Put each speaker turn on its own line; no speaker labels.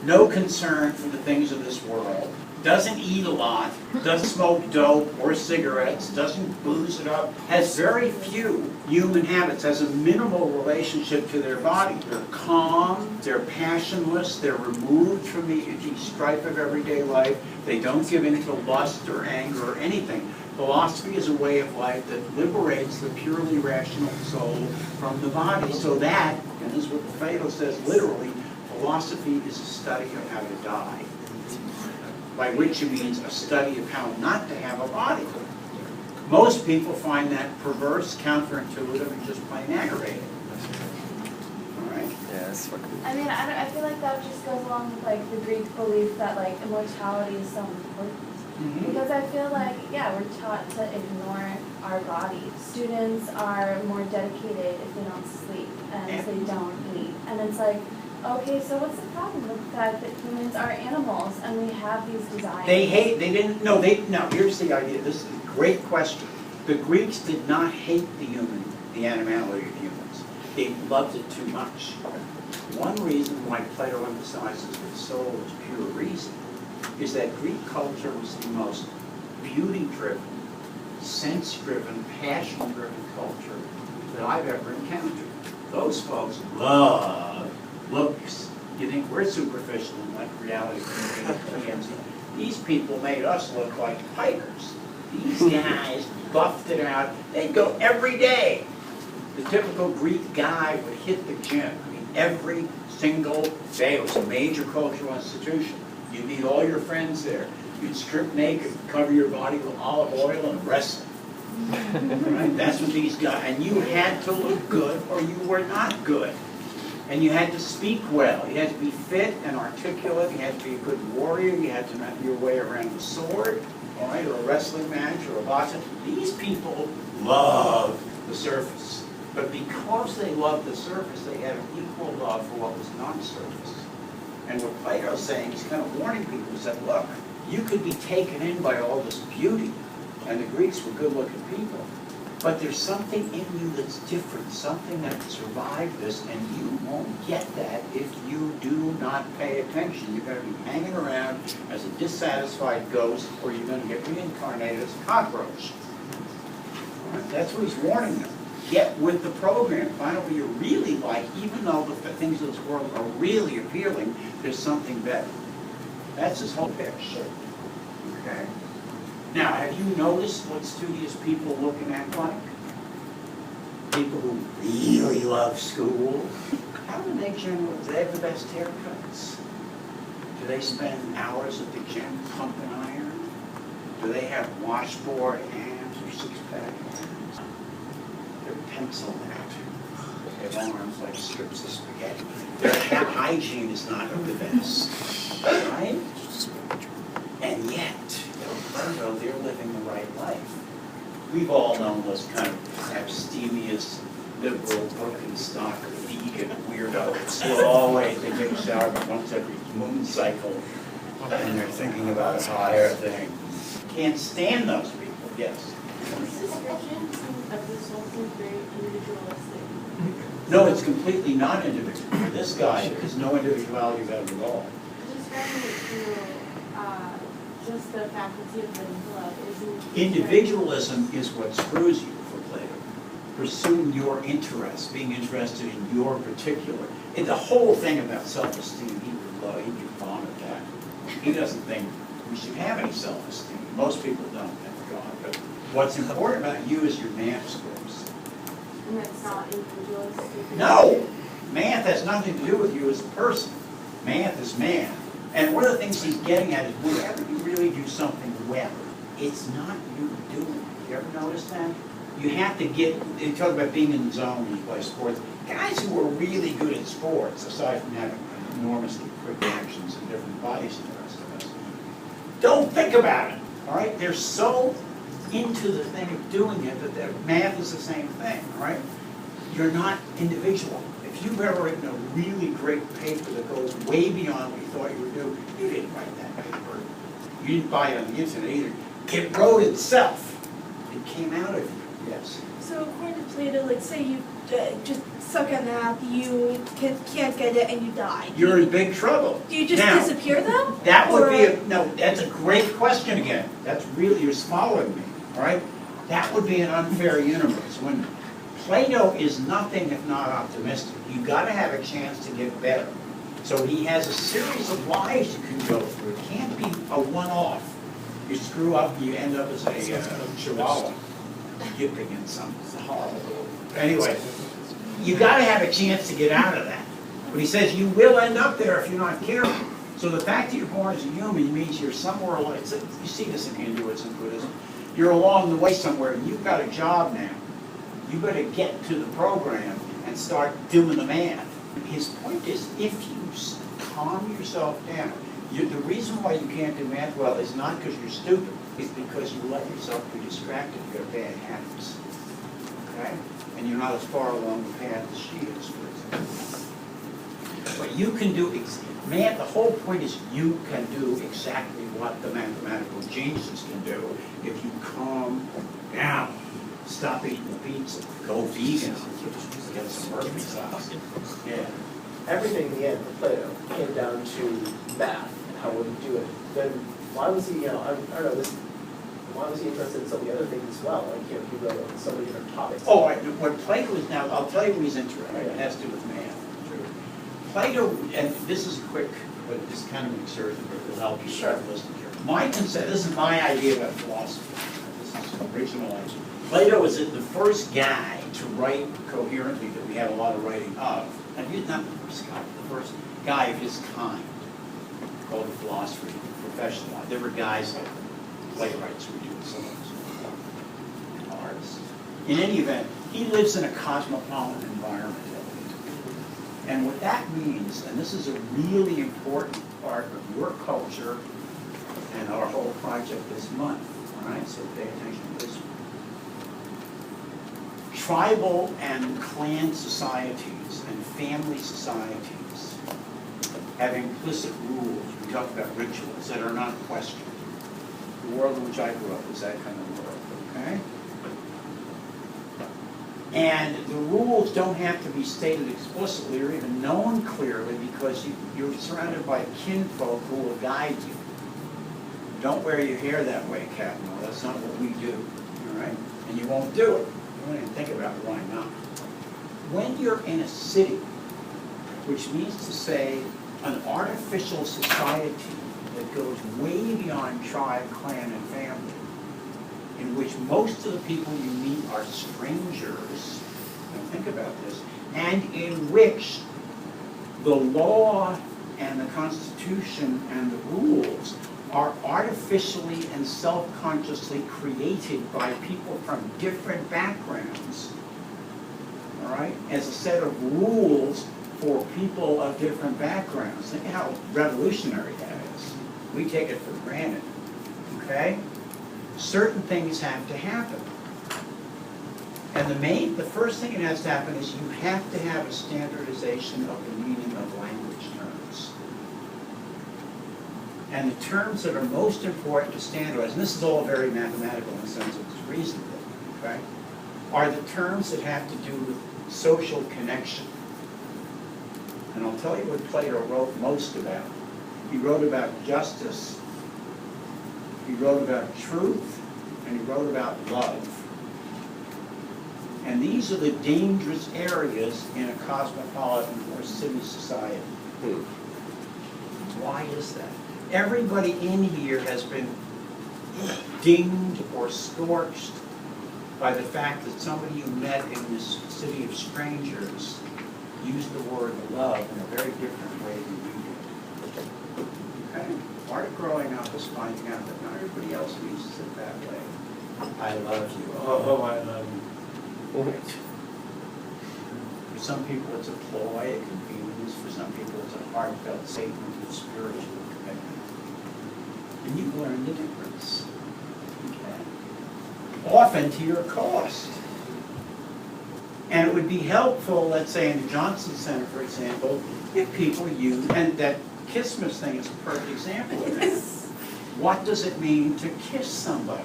no concern for the things of this world, doesn't eat a lot, doesn't smoke dope or cigarettes, doesn't booze it up, has very few human habits, has a minimal relationship to their body. They're calm, they're passionless, they're removed from the strife of everyday life, they don't give in to lust or anger or anything. Philosophy is a way of life that liberates the purely rational soul from the body, so that, and this is what Plato says literally, philosophy is a study of how to die, by which he means a study of how not to have a body. Most people find that perverse, counterintuitive, and just plain aggravating. All right?
Yes.
I mean, I feel like that just goes along with like the Greek belief that like immortality is so important. Because I feel like, yeah, we're taught to ignore our bodies. Students are more dedicated if they don't sleep and if they don't eat. And it's like, okay, so what's the problem with the fact that humans are animals and we have these desires?
Now here's the idea, this is a great question. The Greeks did not hate the animality of humans. They loved it too much. One reason why Plato emphasizes that soul is pure reason is that Greek culture was the most beauty-driven, sense-driven, passion-driven culture that I've ever encountered. Those folks love looks. You think we're superficial and like reality. These people made us look like pikers. These guys buffed it out. They'd go every day. The typical Greek guy would hit the gym. I mean, every single day. It was a major cultural institution. You'd meet all your friends there. You'd strip naked, cover your body with olive oil, and wrestle. Right? That's what these guys. And you had to look good, or you were not good. And you had to speak well. You had to be fit and articulate. You had to be a good warrior. You had to know your way around a sword, all right, or a wrestling match, or a boxing. These people love the surface. But because they loved the surface, they had an equal love for what was non-surface. And what Plato's saying is kind of warning people, he said, look, you could be taken in by all this beauty. And the Greeks were good-looking people. But there's something in you that's different, something that survived this, and you won't get that if you do not pay attention. You're going to be hanging around as a dissatisfied ghost, or you're going to get reincarnated as a cockroach. Right? That's what he's warning them. Get with the program. Find out what you're really like, even though the things of this world are really appealing, there's something better. That's his whole pitch. Okay? Now, have you noticed what studious people look and act like? People who really love school. How do they generally, do they have the best haircuts? Do they spend hours at the gym pumping iron? Do they have washboard hands or six-pack hands? They're penciled out. They have arms like strips of spaghetti. Their hygiene is not of the best. Right? And yet, they're living the right life. We've all known those kind of abstemious, liberal, broken stock, vegan weirdos who are always, they take a shower once every moon cycle, and they're thinking about a higher thing. Can't stand those people, yes.
This description of the soul seems very individualistic.
No, it's completely not individual. For this guy, there's no individuality about it at all.
Describing it through just the faculty of living blood isn't.
Individualism is what screws you for Plato. Pursuing your interests, being interested in your particular. And the whole thing about self-esteem, he'd be fond of that. He doesn't think we should have any self-esteem. Most people don't, thank God. But what's important about you is your math scores.
And that's not individualistic.
No! Math has nothing to do with you as a person. Math is math. And one of the things he's getting at is whenever you really do something well, it's not you doing it. You ever notice that? You have to get, they talk about being in the zone when you play sports. Guys who are really good at sports, aside from having enormously quick actions and different bodies than the rest of us, don't think about it, all right? They're so into the thing of doing it that their math is the same thing, all right? You're not individual. If you've ever written a really great paper that goes way beyond what you thought you would do, you didn't write that paper. You didn't buy it on the internet either. It wrote itself. It came out of you. Yes.
So according to Plato, like say you just suck on that, you can't get it and you die.
You're in big trouble.
Do you just
Now,
disappear them?
That would be,
Or-
no, that's a great question again. That's really, you're following me, all right? That would be an unfair universe. When Plato is nothing if not optimistic, you gotta have a chance to get better. So he has a series of lives you can go through. It can't be a one-off. You screw up, you end up as a chihuahua, yipping in some horrible. Anyway, you gotta have a chance to get out of that. But he says you will end up there if you're not careful. So the fact that you're born as a human means you're somewhere along, you see this in Hinduism, Buddhism, you're along the way somewhere, and you've got a job now. You better get to the program and start doing the math. His point is, if you calm yourself down, the reason why you can't do math well is not because you're stupid, it's because you let yourself be distracted, you have bad habits. Okay? And you're not as far along the path as she is, for example. But you can do, math, the whole point is you can do exactly what the mathematical geniuses can do if you calm down. Stop eating the pizza, go vegan, get some murphy sauce. Yeah.
Everything in the end for Plato came down to math and how would he do it. Then why was he, I don't know, why was he interested in some of the other things as well? Like, he wrote on so many different topics.
Oh, what Plato is now, I'll tell you what he's interested in. It has to do with math. Plato, and this is quick, but it's kind of an excursion, but it'll help you start listening here. My concept, this is my idea about philosophy. This is original idea. Plato is the first guy to write coherently that we have a lot of writing of. And he's not the first guy, the first guy of his kind, called a philosopher, professional. There were guys like playwrights who were doing some of this, and artists. In any event, he lives in a cosmopolitan environment. And what that means, and this is a really important part of your culture and our whole project this month, all right, so pay attention to this. Tribal and clan societies and family societies have implicit rules. We talk about rituals that are not questioned. The world in which I grew up was that kind of world, okay? And the rules don't have to be stated explicitly or even known clearly because you're surrounded by kinfolk who will guide you. Don't wear your hair that way, Captain. No, that's not what we do, all right? And you won't do it. You won't even think about why not. When you're in a city, which means to say an artificial society that goes way beyond tribe, clan, and family, in which most of the people you meet are strangers, now think about this, and in which the law and the Constitution and the rules are artificially and self-consciously created by people from different backgrounds, all right, as a set of rules for people of different backgrounds. Think how revolutionary that is. We take it for granted, okay? Certain things have to happen. And the first thing that has to happen is you have to have a standardization of the meaning of language terms. And the terms that are most important to standardize, and this is all very mathematical in the sense of it's reasonable, okay, are the terms that have to do with social connection. And I'll tell you what Plato wrote most about. He wrote about justice, he wrote about truth, and he wrote about love. And these are the dangerous areas in a cosmopolitan or city society. Why is that? Everybody in here has been dinged or scorched by the fact that somebody you met in this city of strangers used the word love in a very different way than you did. Okay? Part of growing up is finding out that not everybody else uses it that way. I love you. Oh, I love you. Right. For some people it's a ploy, a convenience. For some people it's a heartfelt statement of spiritual commitment. And you learn the difference. Okay? Often to your cost. And it would be helpful, let's say in the Johnston Center, for example, if people use, and that Kissmas thing is a perfect example of that. What does it mean to kiss somebody?